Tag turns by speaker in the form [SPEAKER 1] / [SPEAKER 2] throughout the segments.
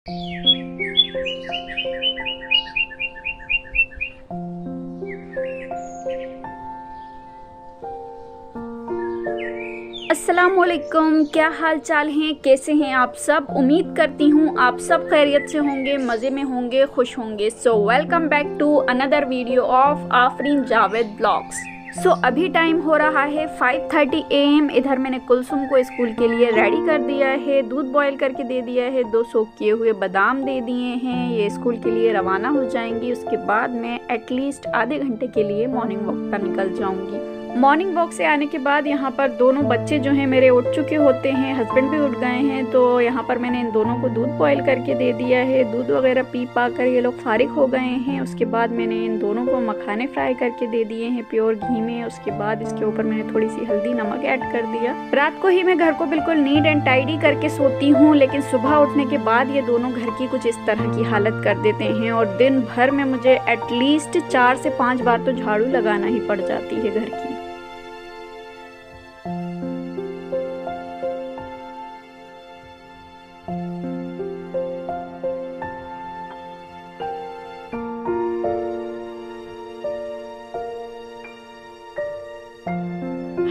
[SPEAKER 1] अस्सलामुअलैकुम, क्या हाल चाल हैं, कैसे हैं आप सब। उम्मीद करती हूँ आप सब खैरियत से होंगे, मज़े में होंगे, खुश होंगे। So welcome back to another video of Afreen Javed blogs. अभी टाइम हो रहा है 5:30 AM। इधर मैंने कुलसुम को स्कूल के लिए रेडी कर दिया है, दूध बॉईल करके दे दिया है, 2 सोक किए हुए बादाम दे दिए हैं। ये स्कूल के लिए रवाना हो जाएंगी। उसके बाद मैं एटलीस्ट आधे घंटे के लिए मॉर्निंग वॉक पर निकल जाऊंगी। मॉर्निंग वॉक से आने के बाद यहाँ पर दोनों बच्चे जो हैं मेरे उठ चुके होते हैं, हस्बैंड भी उठ गए हैं। तो यहाँ पर मैंने इन दोनों को दूध बॉईल करके दे दिया है। दूध वगैरह पी पा कर ये लोग फारिग हो गए हैं। उसके बाद मैंने इन दोनों को मखाने फ्राई करके दे दिए हैं प्योर घी में। उसके बाद इसके ऊपर मैंने थोड़ी सी हल्दी नमक ऐड कर दिया। रात को ही मैं घर को बिल्कुल नीट एंड टाइडी करके सोती हूँ, लेकिन सुबह उठने के बाद ये दोनों घर की कुछ इस तरह की हालत कर देते हैं और दिन भर में मुझे एटलीस्ट 4 से 5 बार तो झाड़ू लगाना ही पड़ जाती है घर की।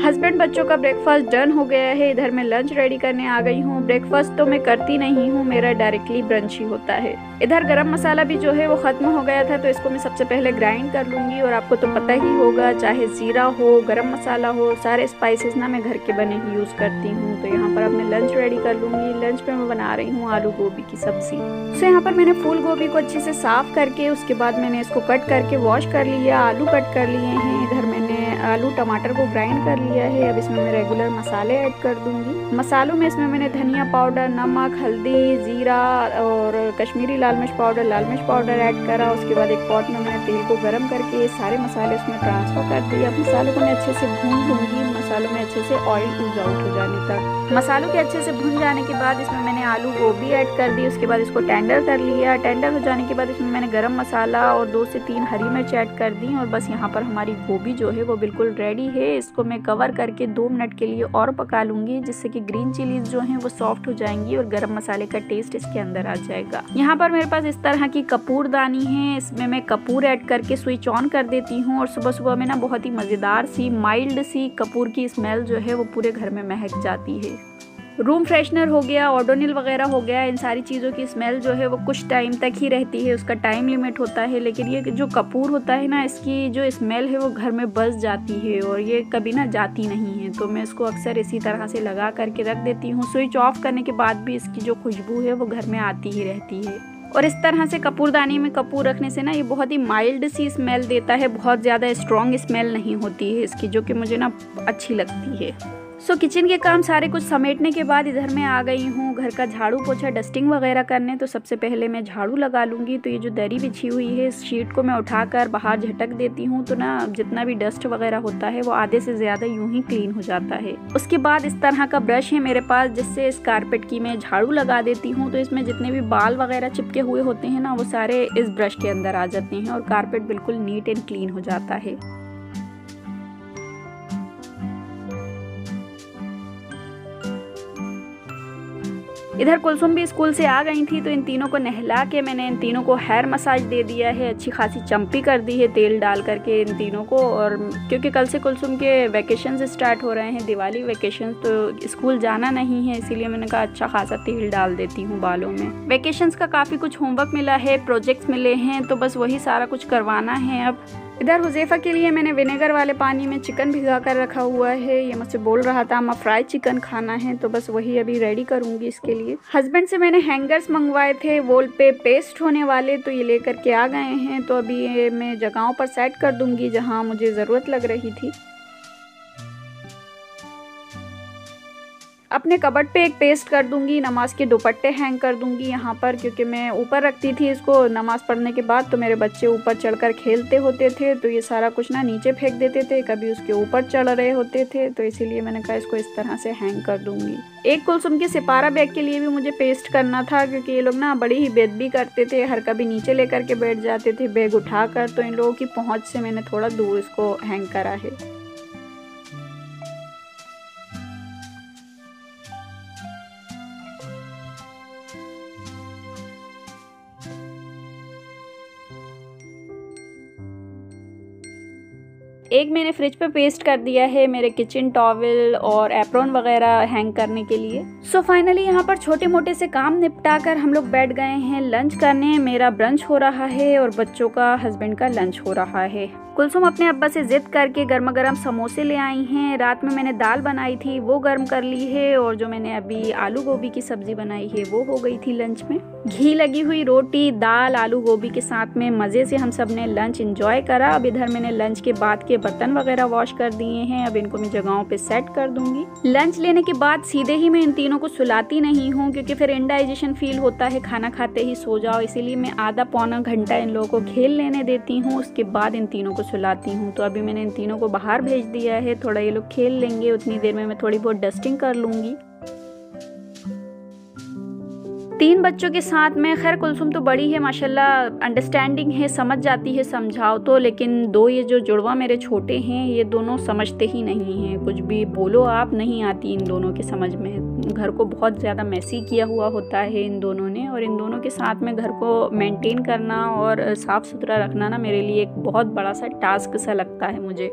[SPEAKER 1] हस्बैंड बच्चों का ब्रेकफास्ट डन हो गया है। इधर मैं लंच रेडी करने आ गई हूँ। ब्रेकफास्ट तो मैं करती नहीं हूँ, मेरा डायरेक्टली ब्रंच ही होता है। इधर गरम मसाला भी जो है वो खत्म हो गया था, तो इसको मैं सबसे पहले ग्राइंड कर लूंगी। और आपको तो पता ही होगा, चाहे जीरा हो, गरम मसाला हो, सारे स्पाइसेस ना मैं घर के बने ही यूज करती हूँ। तो यहाँ पर अब मैं लंच रेडी कर लूंगी। लंच पे मैं बना रही हूँ आलू गोभी की सब्जी। तो यहाँ पर मैंने फूल गोभी को अच्छे से साफ करके उसके बाद मैंने इसको कट करके वॉश कर लिया। आलू कट कर लिए हैं। इधर मैंने आलू टमाटर को ग्राइंड कर लिया है। अब इसमें मैं रेगुलर मसाले ऐड कर दूंगी। मसालों में इसमें मैंने धनिया पाउडर, नमक, हल्दी, जीरा और कश्मीरी लाल मिर्च पाउडर ऐड करा। उसके बाद एक पॉट में मैंने तेल को गर्म करके ये सारे मसाले उसमें ट्रांसफर कर दिए। अब मसालों को मैं अच्छे से भून लूंगी, मसालों में अच्छे से ऑयल यूज आउट हो जाने तक। मसालों के अच्छे से भून जाने के बाद इसमें मैंने आलू गोभी ऐड कर दी। उसके बाद इसको टेंडर कर लिया। टेंडर हो जाने के बाद इसमें मैंने गरम मसाला और 2 से 3 हरी मिर्च ऐड कर दी। और बस यहाँ पर हमारी गोभी जो है वो बिल्कुल रेडी है। इसको मैं कवर करके 2 मिनट के लिए और पका लूंगी, जिससे कि ग्रीन चिलीज जो हैं वो सॉफ्ट हो जाएंगी और गरम मसाले का टेस्ट इसके अंदर आ जाएगा। यहाँ पर मेरे पास इस तरह की कपूरदानी है। इसमें मैं कपूर ऐड करके स्विच ऑन कर देती हूँ और सुबह सुबह में ना बहुत ही मजेदार सी माइल्ड सी कपूर की स्मेल जो है वो पूरे घर में महक जाती है। रूम फ्रेशनर हो गया, ओडोनिल वगैरह हो गया, इन सारी चीज़ों की स्मेल जो है वो कुछ टाइम तक ही रहती है, उसका टाइम लिमिट होता है। लेकिन ये जो कपूर होता है ना, इसकी जो स्मेल है वो घर में बस जाती है और ये कभी ना जाती नहीं है। तो मैं इसको अक्सर इसी तरह से लगा करके रख देती हूँ। स्विच ऑफ करने के बाद भी इसकी जो खुशबू है वो घर में आती ही रहती है। और इस तरह से कपूरदानी में कपूर रखने से ना ये बहुत ही माइल्ड सी स्मेल देता है, बहुत ज़्यादा स्ट्रॉन्ग स्मेल नहीं होती है इसकी, जो कि मुझे ना अच्छी लगती है। किचन के काम सारे कुछ समेटने के बाद इधर मैं आ गई हूँ घर का झाड़ू पोछा डस्टिंग वगैरह करने। तो सबसे पहले मैं झाड़ू लगा लूँगी। तो ये जो दरी बिछी हुई है, इस शीट को मैं उठाकर बाहर झटक देती हूँ। तो ना जितना भी डस्ट वगैरह होता है वो आधे से ज़्यादा यूं ही क्लीन हो जाता है। उसके बाद इस तरह का ब्रश है मेरे पास, जिससे इस कारपेट की मैं झाड़ू लगा देती हूँ। तो इसमें जितने भी बाल वगैरह चिपके हुए होते हैं ना, वो सारे इस ब्रश के अंदर आ जाते हैं और कारपेट बिल्कुल नीट एंड क्लीन हो जाता है। इधर कुलसुम भी स्कूल से आ गई थी, तो इन तीनों को नहला के मैंने इन तीनों को हेयर मसाज दे दिया है। अच्छी खासी चंपी कर दी है तेल डाल करके इन तीनों को। और क्योंकि कल से कुलसुम के वैकेशंस स्टार्ट हो रहे हैं, दिवाली वैकेशंस, तो स्कूल जाना नहीं है, इसीलिए मैंने कहा अच्छा खासा तेल डाल देती हूँ बालों में। वैकेशंस का काफ़ी कुछ होमवर्क मिला है, प्रोजेक्ट्स मिले हैं, तो बस वही सारा कुछ करवाना है अब। इधर हुज़ैफा के लिए मैंने विनेगर वाले पानी में चिकन भिगा कर रखा हुआ है। ये मुझसे बोल रहा था अम्मा फ्राई चिकन खाना है, तो बस वही अभी रेडी करूंगी इसके लिए। हस्बैंड से मैंने हैंगर्स मंगवाए थे वॉल पे पेस्ट होने वाले, तो ये लेकर के आ गए हैं। तो अभी ये मैं जगहों पर सेट कर दूंगी जहाँ मुझे ज़रूरत लग रही थी। अपने कबर्ड पे एक पेस्ट कर दूंगी, नमाज के दुपट्टे हैंग कर दूंगी यहाँ पर, क्योंकि मैं ऊपर रखती थी इसको नमाज पढ़ने के बाद। तो मेरे बच्चे ऊपर चढ़कर खेलते होते थे, तो ये सारा कुछ ना नीचे फेंक देते थे, कभी उसके ऊपर चढ़ रहे होते थे। तो इसीलिए मैंने कहा इसको इस तरह से हैंग कर दूंगी। एक कुलसुम की सिपारा बैग के लिए भी मुझे पेस्ट करना था, क्योंकि ये लोग ना बड़ी ही बेदबी करते थे, हर कभी नीचे लेकर के बैठ जाते थे बैग उठाकर। तो इन लोगों की पहुँच से मैंने थोड़ा दूर इसको हैंग करा है। एक मैंने फ्रिज पे पेस्ट कर दिया है मेरे किचन टॉवल और एप्रॉन वगैरह हैंग करने के लिए। सो फाइनली यहाँ पर छोटे मोटे से काम निपटा कर हम लोग बैठ गए हैं लंच करने। मेरा ब्रंच हो रहा है और बच्चों का हस्बैंड का लंच हो रहा है। कुलसुम अपने अब्बा से जिद करके गर्मा गर्म समोसे ले आई हैं। रात में मैंने दाल बनाई थी वो गर्म कर ली है और जो मैंने अभी आलू गोभी की सब्जी बनाई है वो हो गई थी लंच में। घी लगी हुई रोटी दाल आलू गोभी के साथ में मज़े से हम सब ने लंच एंजॉय करा। अब इधर मैंने लंच के बाद के बर्तन वगैरह वॉश कर दिए हैं। अब इनको मैं जगहों पे सेट कर दूंगी। लंच लेने के बाद सीधे ही मैं इन तीनों को सुलाती नहीं हूँ क्योंकि फिर इनडाइजेशन फील होता है खाना खाते ही सो जाओ, इसीलिए मैं आधा पौना घंटा इन लोगों को खेल लेने देती हूँ, उसके बाद इन तीनों को सुलाती हूँ। तो अभी मैंने इन तीनों को बाहर भेज दिया है, थोड़ा ये लोग खेल लेंगे, उतनी देर में मैं थोड़ी बहुत डस्टिंग कर लूँगी। 3 बच्चों के साथ में खैर कुलसुम तो बड़ी है माशाल्लाह, अंडरस्टैंडिंग है, समझ जाती है समझाओ तो, लेकिन 2 ये जो जुड़वा मेरे छोटे हैं ये दोनों समझते ही नहीं हैं। कुछ भी बोलो आप नहीं आती इन दोनों के समझ में। घर को बहुत ज़्यादा मैसी किया हुआ होता है इन दोनों ने, और इन दोनों के साथ में घर को मेंटेन करना और साफ़ सुथरा रखना ना मेरे लिए एक बहुत बड़ा सा टास्क सा लगता है मुझे।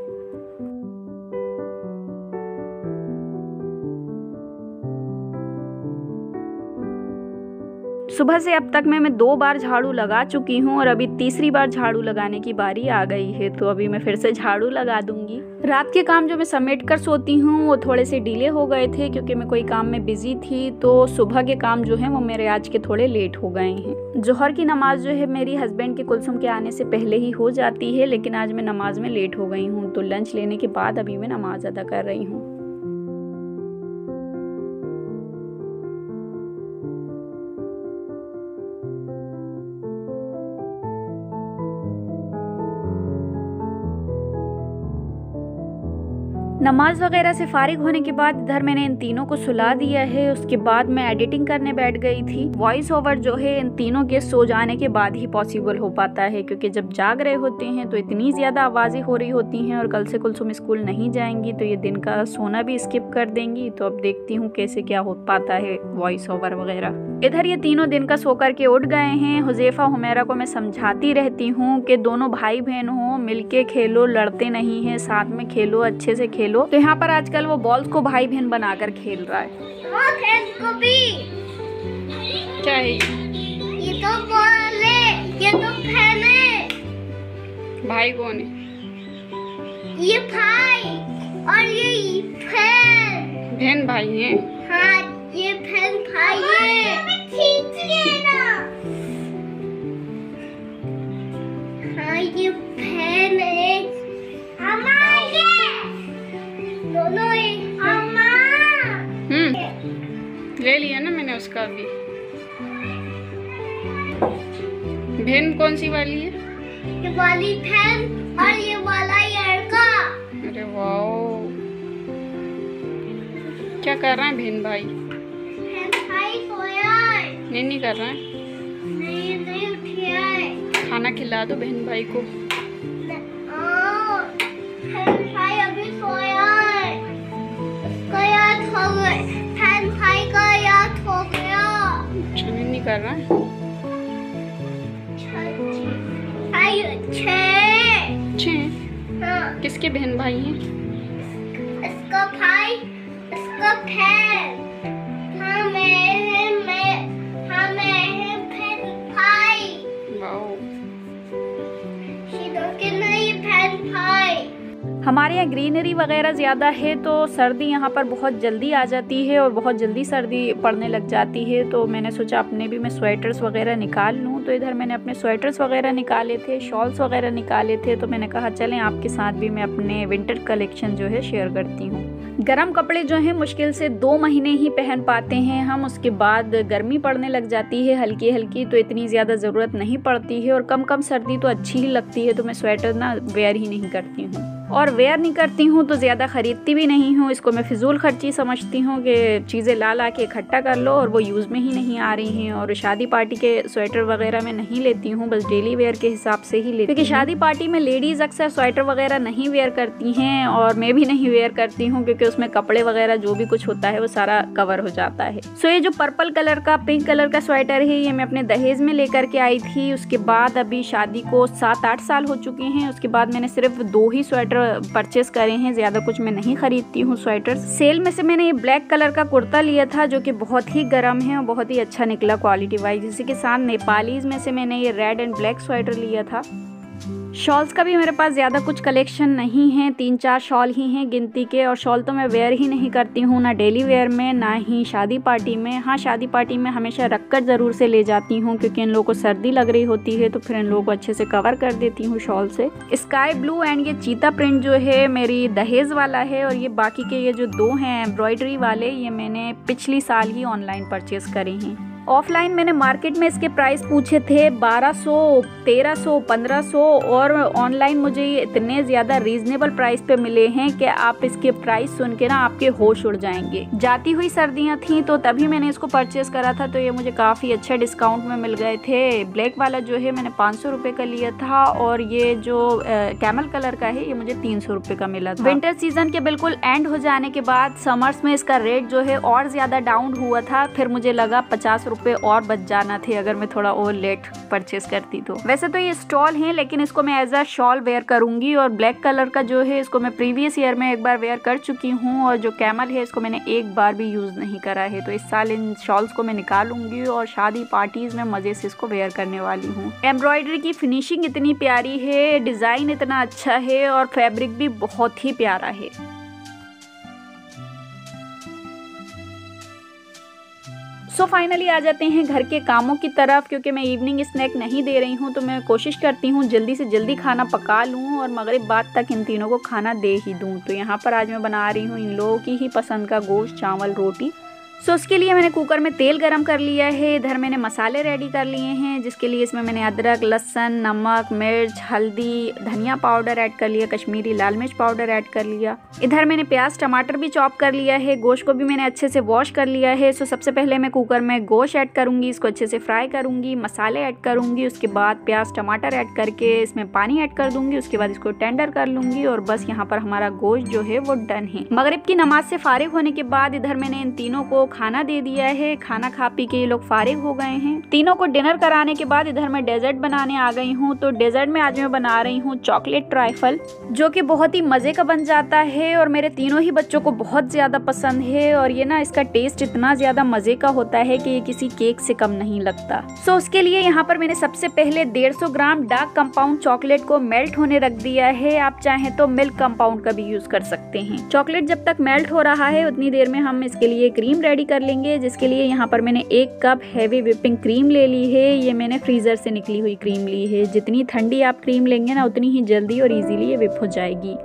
[SPEAKER 1] सुबह से अब तक मैं 2 बार झाड़ू लगा चुकी हूँ और अभी तीसरी बार झाड़ू लगाने की बारी आ गई है, तो अभी मैं फिर से झाड़ू लगा दूंगी। रात के काम जो मैं समेट कर सोती हूँ वो थोड़े से डिले हो गए थे क्योंकि मैं कोई काम में बिजी थी, तो सुबह के काम जो है वो मेरे आज के थोड़े लेट हो गए हैं। जोहर की नमाज जो है मेरी हस्बैंड के कुलसुम के आने से पहले ही हो जाती है, लेकिन आज मैं नमाज में लेट हो गई हूँ, तो लंच लेने के बाद अभी मैं नमाज अदा कर रही हूँ। नमाज वगैरह से फारिग होने के बाद इधर मैंने इन तीनों को सुला दिया है। उसके बाद मैं एडिटिंग करने बैठ गई थी। वॉइस ओवर जो है इन तीनों के सो जाने के बाद ही पॉसिबल हो पाता है क्योंकि जब जाग रहे होते हैं तो इतनी ज़्यादा आवाज़ें हो रही होती हैं, और कल से कुलसुम स्कूल नहीं जाएंगी तो ये दिन का सोना भी स्किप कर देंगी। तो अब देखती हूँ कैसे क्या हो पाता है वॉइस ओवर वगैरह। इधर ये तीनों दिन का सो करके उठ गए हैं। हुज़ैफा हुमैरा को मैं समझाती रहती हूँ कि दोनों भाई बहन हो, मिलके खेलो, लड़ते नहीं हैं, साथ में खेलो, अच्छे से खेलो। तो यहाँ पर आजकल वो बॉल्स को भाई बहन बनाकर खेल रहा है।
[SPEAKER 2] को भी
[SPEAKER 1] क्या है
[SPEAKER 2] ये तो बॉल है, ये तो फैन है।
[SPEAKER 1] भाई कौन है?
[SPEAKER 2] ये भाई और ये फैन।
[SPEAKER 1] बहन भाई है।
[SPEAKER 2] हाँ ये फैन भाई है। खींचिए ना। हाँ ये फैन है। हमारे दोनों
[SPEAKER 1] ले लिया ना मैंने उसका भी। बहन कौन सी वाली है?
[SPEAKER 2] ये वाली फैन और ये वाला लड़का।
[SPEAKER 1] अरे वाओ, क्या कर रहे हैं बहन भाई?
[SPEAKER 2] बहन भाई सोया है।
[SPEAKER 1] नहीं कर रहा है।
[SPEAKER 2] नहीं उठा है।
[SPEAKER 1] खाना खिला दो बहन भाई को।
[SPEAKER 2] बहन भाई अभी सोया है। उसका याद हो गया। बहन भाई का याद हो गया।
[SPEAKER 1] नहीं कर रहा है।
[SPEAKER 2] हाँ।
[SPEAKER 1] किसके बहन भाई हैं?
[SPEAKER 2] इसका भाई, इसका बहन। हाँ मैं बहन भाई।
[SPEAKER 1] वाओ,
[SPEAKER 2] शीदों के नहीं बहन भाई।
[SPEAKER 1] हमारे यहाँ ग्रीनरी वगैरह ज़्यादा है तो सर्दी यहाँ पर बहुत जल्दी आ जाती है और बहुत जल्दी सर्दी पड़ने लग जाती है। तो मैंने सोचा अपने भी मैं स्वेटर्स वगैरह निकाल लूँ। तो इधर मैंने अपने स्वेटर्स वगैरह निकाले थे, शॉल्स वगैरह निकाले थे। तो मैंने कहा चलें आपके साथ भी मैं अपने विंटर कलेक्शन जो है शेयर करती हूँ। गर्म कपड़े जो हैं मुश्किल से 2 महीने ही पहन पाते हैं हम, उसके बाद गर्मी पड़ने लग जाती है हल्की हल्की, तो इतनी ज़्यादा ज़रूरत नहीं पड़ती है और कम सर्दी तो अच्छी ही लगती है। तो मैं स्वेटर ना वेयर ही नहीं करती हूँ, और वेयर नहीं करती हूँ तो ज़्यादा ख़रीदती भी नहीं हूँ। इसको मैं फिजूल खर्ची समझती हूँ कि चीज़ें ला के इकट्ठा कर लो और वो यूज़ में ही नहीं आ रही हैं। और शादी पार्टी के स्वेटर वगैरह मैं नहीं लेती हूँ, बस डेली वेयर के हिसाब से ही लेती हूँ, क्योंकि शादी पार्टी में लेडीज़ अक्सर स्वेटर वगैरह नहीं वेयर करती हैं और मैं भी नहीं वेयर करती हूँ क्योंकि उसमें कपड़े वगैरह जो भी कुछ होता है वो सारा कवर हो जाता है। सो ये जो पर्पल कलर का पिंक कलर का स्वेटर है ये मैं अपने दहेज में लेकर के आई थी। उसके बाद अभी शादी को 7-8 साल हो चुके हैं। उसके बाद मैंने सिर्फ 2 ही स्वेटर परचेस करे हैं, ज़्यादा कुछ मैं नहीं खरीदती हूँ स्वेटर। सेल में से मैंने ये ब्लैक कलर का कुर्ता लिया था जो कि बहुत ही गर्म है और बहुत ही अच्छा निकला क्वालिटी वाइज। इसी के साथ नेपालीज में से मैंने ये रेड एंड ब्लैक स्वेटर लिया था। शॉल्स का भी मेरे पास ज़्यादा कुछ कलेक्शन नहीं है, 3-4 शॉल ही हैं गिनती के। और शॉल तो मैं वेयर ही नहीं करती हूँ, ना डेली वेयर में ना ही शादी पार्टी में। हाँ, शादी पार्टी में हमेशा रखकर ज़रूर से ले जाती हूँ क्योंकि इन लोगों को सर्दी लग रही होती है तो फिर इन लोगों को अच्छे से कवर कर देती हूँ शॉल से। स्काई ब्लू एंड ये चीता प्रिंट जो है मेरी दहेज वाला है, और ये बाकी के ये जो 2 हैं एम्ब्रॉयडरी वाले, ये मैंने पिछली साल ही ऑनलाइन परचेज़ करे हैं। ऑफलाइन मैंने मार्केट में इसके प्राइस पूछे थे 1200, 1300, 1500, और ऑनलाइन मुझे ये इतने ज़्यादा रीजनेबल प्राइस पे मिले हैं कि आप इसके प्राइस सुन के ना आपके होश उड़ जाएंगे। जाती हुई सर्दियाँ थी तो तभी मैंने इसको परचेस करा था, तो ये मुझे काफ़ी अच्छे डिस्काउंट में मिल गए थे। ब्लैक वाला जो है मैंने 500 रुपये का लिया था, और ये जो कैमल कलर का है ये मुझे 300 रुपये का मिला था। विंटर सीजन के बिल्कुल एंड हो जाने के बाद समर्स में इसका रेट जो है और ज़्यादा डाउन हुआ था, फिर मुझे लगा 50 रुपये और बच जाना थे अगर मैं थोड़ा और लेट परचेस करती तो। वैसे तो ये स्टॉल है लेकिन इसको मैं एज अ शॉल वेयर करूंगी। और ब्लैक कलर का जो है इसको मैं प्रीवियस ईयर में एक बार वेयर कर चुकी हूँ, और जो कैमल है इसको मैंने एक बार भी यूज़ नहीं करा है। तो इस साल इन शॉल्स को मैं निकालूंगी और शादी पार्टीज में मज़े से इसको वेयर करने वाली हूँ। एम्ब्रॉयडरी की फिनिशिंग इतनी प्यारी है, डिज़ाइन इतना अच्छा है और फैब्रिक भी बहुत ही प्यारा है। सो फाइनली आ जाते हैं घर के कामों की तरफ। क्योंकि मैं इवनिंग स्नैक नहीं दे रही हूँ तो मैं कोशिश करती हूँ जल्दी से जल्दी खाना पका लूँ और मगरिब बाद तक इन तीनों को खाना दे ही दूँ। तो यहाँ पर आज मैं बना रही हूँ इन लोगों की ही पसंद का गोश्त, चावल, रोटी। सो उसके लिए मैंने कुकर में तेल गरम कर लिया है। इधर मैंने मसाले रेडी कर लिए हैं, जिसके लिए इसमें मैंने अदरक, लहसुन, नमक, मिर्च, हल्दी, धनिया पाउडर ऐड कर लिया, कश्मीरी लाल मिर्च पाउडर ऐड कर लिया। इधर मैंने प्याज टमाटर भी चॉप कर लिया है। गोश्त को भी मैंने अच्छे से वॉश कर लिया है। सो सबसे पहले मैं कुकर में गोश्त ऐड करूँगी, इसको अच्छे से फ्राई करूँगी, मसाले ऐड करूँगी, उसके बाद प्याज टमाटर ऐड करके इसमें पानी ऐड कर दूँगी, उसके बाद इसको टेंडर कर लूँगी और बस यहाँ पर हमारा गोश्त जो है वो डन है। मगरिब की नमाज से फारिग होने के बाद इधर मैंने इन तीनों को खाना दे दिया है। खाना खा पी के ये लोग फारिग हो गए हैं। तीनों को डिनर कराने के बाद इधर मैं डेजर्ट बनाने आ गई हूँ। तो डेजर्ट में आज मैं बना रही हूँ चॉकलेट ट्राइफल, जो कि बहुत ही मजे का बन जाता है और मेरे तीनों ही बच्चों को बहुत ज्यादा पसंद है। और ये ना इसका टेस्ट इतना ज्यादा मजे का होता है कि ये किसी केक से कम नहीं लगता। सो उसके लिए यहाँ पर मैंने सबसे पहले 150 ग्राम डार्क कंपाउंड चॉकलेट को मेल्ट होने रख दिया है। आप चाहें तो मिल्क कंपाउंड का भी यूज कर सकते हैं। चॉकलेट जब तक मेल्ट हो रहा है उतनी देर में हम इसके लिए क्रीम रेडी कर लेंगे, जिसके लिए यहाँ पर मैंने 1 कप हैवी व्हिपिंग क्रीम ले ली है। ये मैंने फ्रीजर से निकली हुई क्रीम ली है। जितनी ठंडी आप क्रीम लेंगे ना उतनी ही जल्दी और इजीली ये व्हिप हो जाएगी।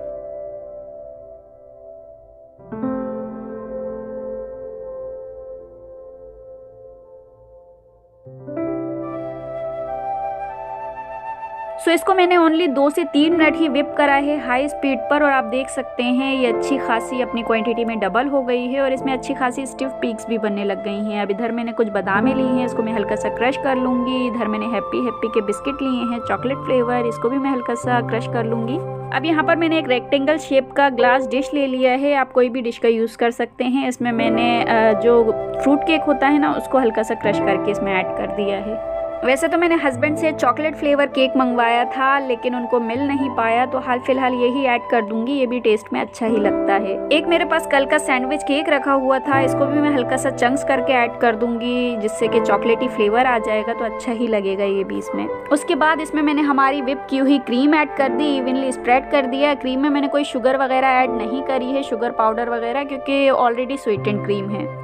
[SPEAKER 1] सो इसको मैंने ओनली 2 से 3 मिनट ही व्हिप करा है हाई स्पीड पर, और आप देख सकते हैं ये अच्छी खासी अपनी क्वांटिटी में डबल हो गई है और इसमें अच्छी खासी स्टिफ पीक्स भी बनने लग गई हैं। अब इधर मैंने कुछ बादामें ली हैं, इसको मैं हल्का सा क्रश कर लूँगी। इधर मैंने हैप्पी के बिस्किट लिए हैं चॉकलेट फ्लेवर, इसको भी मैं हल्का सा क्रश कर लूँगी। अब यहाँ पर मैंने एक रेक्टेंगल शेप का ग्लास डिश ले लिया है। आप कोई भी डिश का यूज़ कर सकते हैं। इसमें मैंने जो फ्रूट केक होता है ना उसको हल्का सा क्रश करके इसमें ऐड कर दिया है। वैसे तो मैंने हस्बैंड से चॉकलेट फ्लेवर केक मंगवाया था लेकिन उनको मिल नहीं पाया, तो हाल फिलहाल यही ऐड कर दूंगी। ये भी टेस्ट में अच्छा ही लगता है। एक मेरे पास कल का सैंडविच केक रखा हुआ था, इसको भी मैं हल्का सा चंक्स करके ऐड कर दूंगी, जिससे कि चॉकलेटी फ्लेवर आ जाएगा तो अच्छा ही लगेगा ये भी इसमें। उसके बाद इसमें मैंने हमारी व्हिप की हुई क्रीम ऐड कर दी, इवनली स्प्रेड कर दिया। क्रीम में मैंने कोई शुगर वगैरह ऐड नहीं करी है, शुगर पाउडर वगैरह, क्योंकि ऑलरेडी स्वीटेंड क्रीम है।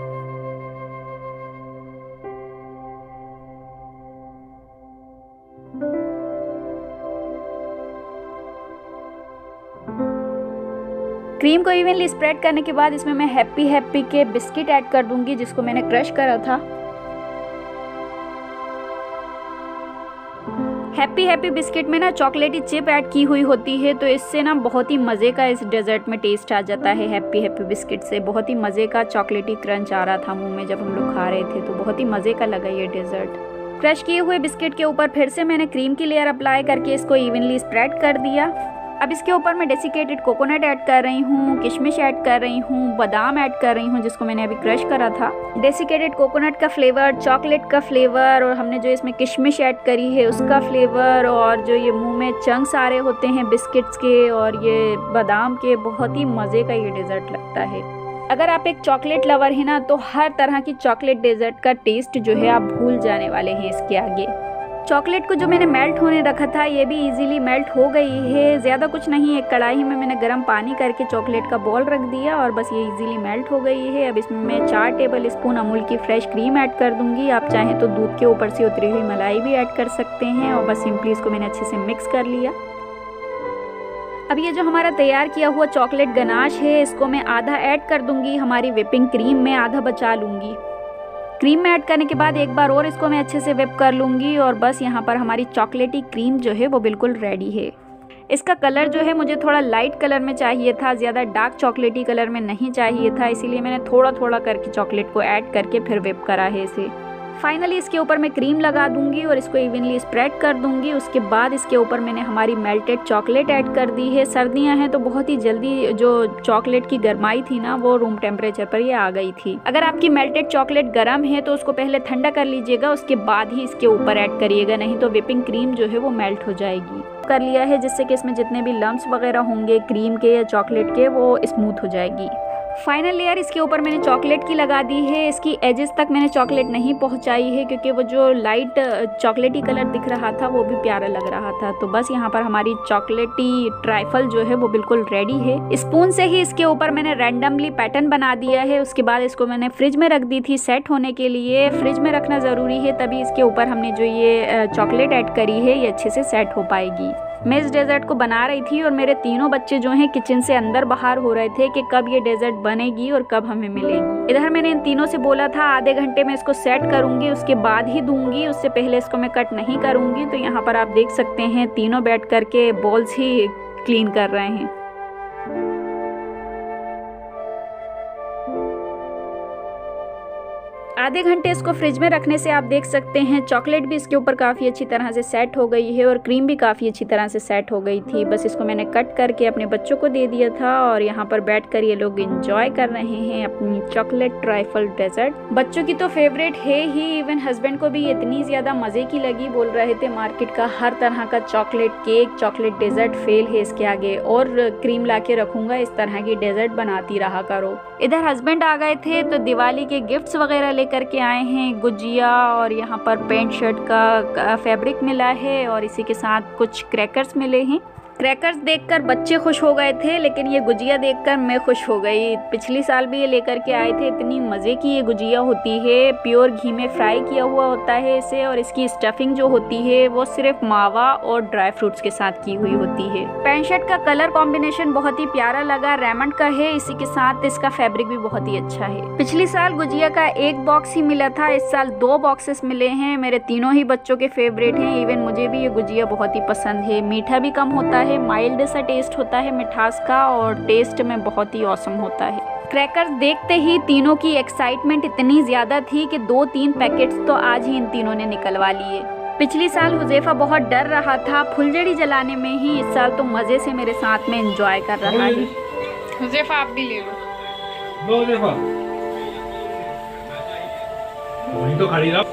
[SPEAKER 1] क्रीम को इवनली स्प्रेड करने के बाद इसमें मैं हैप्पी के बिस्किट ऐड कर दूंगी, जिसको मैंने क्रश करा था। हैप्पी बिस्किट में ना चॉकलेटी चिप ऐड की हुई होती है, तो इससे ना बहुत ही मज़े का इस डेजर्ट में टेस्ट आ जाता है। हैप्पी बिस्किट से बहुत ही मज़े का चॉकलेटी क्रंच आ रहा था मुंह में जब हम लोग खा रहे थे, तो बहुत ही मज़े का लगा ये डेजर्ट। क्रश किए हुए बिस्किट के ऊपर फिर से मैंने क्रीम की लेयर अप्लाई करके इसको इवनली स्प्रेड कर दिया। अब इसके ऊपर मैं डेसिकेटेड कोकोनट ऐड कर रही हूँ, किशमिश ऐड कर रही हूँ, बादाम ऐड कर रही हूँ जिसको मैंने अभी क्रश करा था। डेसिकेटेड कोकोनट का फ्लेवर, चॉकलेट का फ्लेवर और हमने जो इसमें किशमिश ऐड करी है उसका फ्लेवर, और जो ये मुंह में चंक्स आ रहे होते हैं बिस्किट्स के और ये बादाम के, बहुत ही मज़े का ये डेजर्ट लगता है। अगर आप एक चॉकलेट लवर है ना तो हर तरह की चॉकलेट डेजर्ट का टेस्ट जो है आप भूल जाने वाले हैं इसके आगे। चॉकलेट को जो मैंने मेल्ट होने रखा था ये भी इजीली मेल्ट हो गई है। ज़्यादा कुछ नहीं, एक कढ़ाई में मैंने गर्म पानी करके चॉकलेट का बॉल रख दिया और बस ये इजीली मेल्ट हो गई है। अब इसमें मैं 4 टेबल स्पून अमूल की फ्रेश क्रीम ऐड कर दूंगी। आप चाहें तो दूध के ऊपर से उतरी हुई मलाई भी ऐड कर सकते हैं और बस सिंपली इसको मैंने अच्छे से मिक्स कर लिया। अब ये जो हमारा तैयार किया हुआ चॉकलेट गनाश है इसको मैं आधा ऐड कर दूंगी हमारी व्हिपिंग क्रीम में, आधा बचा लूँगी। क्रीम में ऐड करने के बाद एक बार और इसको मैं अच्छे से व्हिप कर लूँगी और बस यहाँ पर हमारी चॉकलेटी क्रीम जो है वो बिल्कुल रेडी है। इसका कलर जो है मुझे थोड़ा लाइट कलर में चाहिए था, ज़्यादा डार्क चॉकलेटी कलर में नहीं चाहिए था, इसीलिए मैंने थोड़ा थोड़ा करके चॉकलेट को ऐड करके फिर व्हिप करा है इसे। फाइनली इसके ऊपर मैं क्रीम लगा दूंगी और इसको इवनली स्प्रेड कर दूंगी। उसके बाद इसके ऊपर मैंने हमारी मेल्टेड चॉकलेट ऐड कर दी है। सर्दियां हैं तो बहुत ही जल्दी जो चॉकलेट की गर्माई थी ना वो रूम टेम्परेचर पर ये आ गई थी। अगर आपकी मेल्टेड चॉकलेट गर्म है तो उसको पहले ठंडा कर लीजिएगा, उसके बाद ही इसके ऊपर ऐड करिएगा, नहीं तो व्हिपिंग क्रीम जो है वो मेल्ट हो जाएगी। कर लिया है जिससे कि इसमें जितने भी लम्प्स वगैरह होंगे क्रीम के या चॉकलेट के वो स्मूथ हो जाएगी। फाइनल लेयर इसके ऊपर मैंने चॉकलेट की लगा दी है। इसकी एजेस तक मैंने चॉकलेट नहीं पहुंचाई है क्योंकि वो जो लाइट चॉकलेटी कलर दिख रहा था वो भी प्यारा लग रहा था। तो बस यहाँ पर हमारी चॉकलेटी ट्राइफल जो है वो बिल्कुल रेडी है। स्पून से ही इसके ऊपर मैंने रैंडमली पैटर्न बना दिया है। उसके बाद इसको मैंने फ्रिज में रख दी थी सेट होने के लिए। फ्रिज में रखना ज़रूरी है, तभी इसके ऊपर हमने जो ये चॉकलेट ऐड करी है ये अच्छे से सेट हो पाएगी। मैं इस डेजर्ट को बना रही थी और मेरे तीनों बच्चे जो हैं किचन से अंदर बाहर हो रहे थे कि कब ये डेजर्ट बनेगी और कब हमें मिलेगी। इधर मैंने इन तीनों से बोला था आधे घंटे में इसको सेट करूंगी, उसके बाद ही दूंगी, उससे पहले इसको मैं कट नहीं करूंगी। तो यहाँ पर आप देख सकते हैं तीनों बैठ करके बॉल्स ही क्लीन कर रहे हैं। आधे घंटे इसको फ्रिज में रखने से आप देख सकते हैं चॉकलेट भी इसके ऊपर काफ़ी अच्छी तरह से सेट हो गई है और क्रीम भी काफ़ी अच्छी तरह से सेट हो गई थी। बस इसको मैंने कट करके अपने बच्चों को दे दिया था और यहाँ पर बैठकर ये लोग एंजॉय कर रहे हैं अपनी चॉकलेट ट्राइफल डेजर्ट। बच्चों की तो फेवरेट है ही, इवन हस्बैंड को भी इतनी ज़्यादा मज़े की लगी, बोल रहे थे मार्केट का हर तरह का chocolate cake, chocolate dessert fail है इसके आगे, और क्रीम ला के रखूँगा, इस तरह की डेजर्ट बनाती रहा करो। इधर हस्बैंड आ गए थे तो दिवाली के गिफ्ट्स वगैरह करके आए हैं, गुजिया और यहाँ पर पेंट शर्ट का फैब्रिक मिला है और इसी के साथ कुछ क्रैकर्स मिले हैं। क्रैकर्स देखकर बच्चे खुश हो गए थे, लेकिन ये गुजिया देखकर मैं खुश हो गई। पिछली साल भी ये लेकर के आए थे, इतनी मज़े की ये गुजिया होती है। प्योर घी में फ्राई किया हुआ होता है इसे, और इसकी स्टफिंग जो होती है वो सिर्फ मावा और ड्राई फ्रूट्स के साथ की हुई होती है। पैंट शर्ट का कलर कॉम्बिनेशन बहुत ही प्यारा लगा, रेमंड का है, इसी के साथ इसका फैब्रिक भी बहुत ही अच्छा है। पिछली साल गुजिया का 1 बॉक्स ही मिला था, इस साल 2 बॉक्सेस मिले हैं। मेरे तीनों ही बच्चों के फेवरेट हैं, इवन मुझे भी ये गुजिया बहुत ही पसंद है। मीठा भी कम होता है, माइल्ड सा टेस्ट होता है मिठास का, और टेस्ट में बहुत ही ऑसम होता है। क्रैकर्स देखते ही तीनों की एक्साइटमेंट इतनी ज़्यादा थी कि 2-3 पैकेट्स तो आज ही इन तीनों ने निकलवा लिए। पिछली साल हुज़ैफा बहुत डर रहा था फुलझड़ी जलाने में ही, इस साल तो मज़े से मेरे साथ में एंजॉय कर रहा है।
[SPEAKER 3] हुज़ैफा आप भी ले लो।
[SPEAKER 4] हुज़ैफा वहीं तो खड़ी रहो,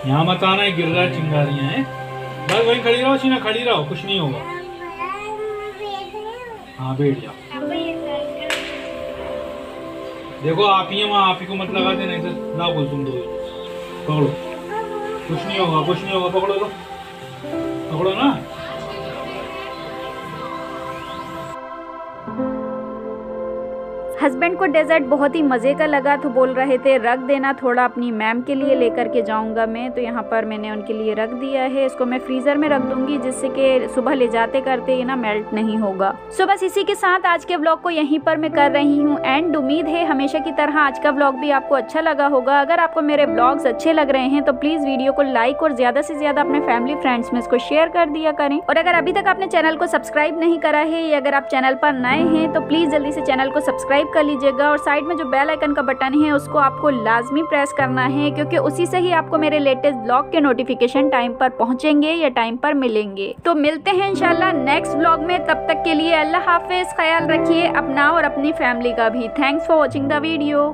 [SPEAKER 4] यहाँ मत आना है, गिर रहा है, चिंगारियाँ हैं। बस वहीं खड़ी रहो शीना, खड़ी रहो, कुछ नहीं होगा। हाँ बैठ जाओ। देखो आप ही हैं वहाँ, आप ही को मत लगा देना, नहीं तो ना बोल तुम दो पकड़ो, कुछ नहीं होगा, कुछ नहीं होगा, पकड़ो लो, पकड़ो ना।
[SPEAKER 1] हस्बैंड को डेजर्ट बहुत ही मज़े का लगा तो बोल रहे थे रख देना, थोड़ा अपनी मैम के लिए लेकर के जाऊंगा मैं, तो यहाँ पर मैंने उनके लिए रख दिया है। इसको मैं फ्रीज़र में रख दूंगी जिससे कि सुबह ले जाते करते ये ना मेल्ट नहीं होगा। सो बस इसी के साथ आज के व्लॉग को यहीं पर मैं कर रही हूँ एंड। उम्मीद है हमेशा की तरह आज का व्लॉग भी आपको अच्छा लगा होगा। अगर आपको मेरे व्लॉग्स अच्छे लग रहे हैं तो प्लीज़ वीडियो को लाइक और ज़्यादा से ज़्यादा अपने फैमिली फ्रेंड्स में इसको शेयर कर दिया करें। और अगर अभी तक आपने चैनल को सब्सक्राइब नहीं करा है या अगर आप चैनल पर नए हैं तो प्लीज़ जल्दी से चैनल को सब्सक्राइब कर लीजिएगा और साइड में जो बेल आइकन का बटन है उसको आपको लाजमी प्रेस करना है, क्योंकि उसी से ही आपको मेरे लेटेस्ट ब्लॉग के नोटिफिकेशन टाइम पर पहुंचेंगे या टाइम पर मिलेंगे। तो मिलते हैं इंशाल्लाह नेक्स्ट ब्लॉग में, तब तक के लिए अल्लाह हाफिज, ख्याल रखिए अपना और अपनी फैमिली का भी। Thanks for watching the video.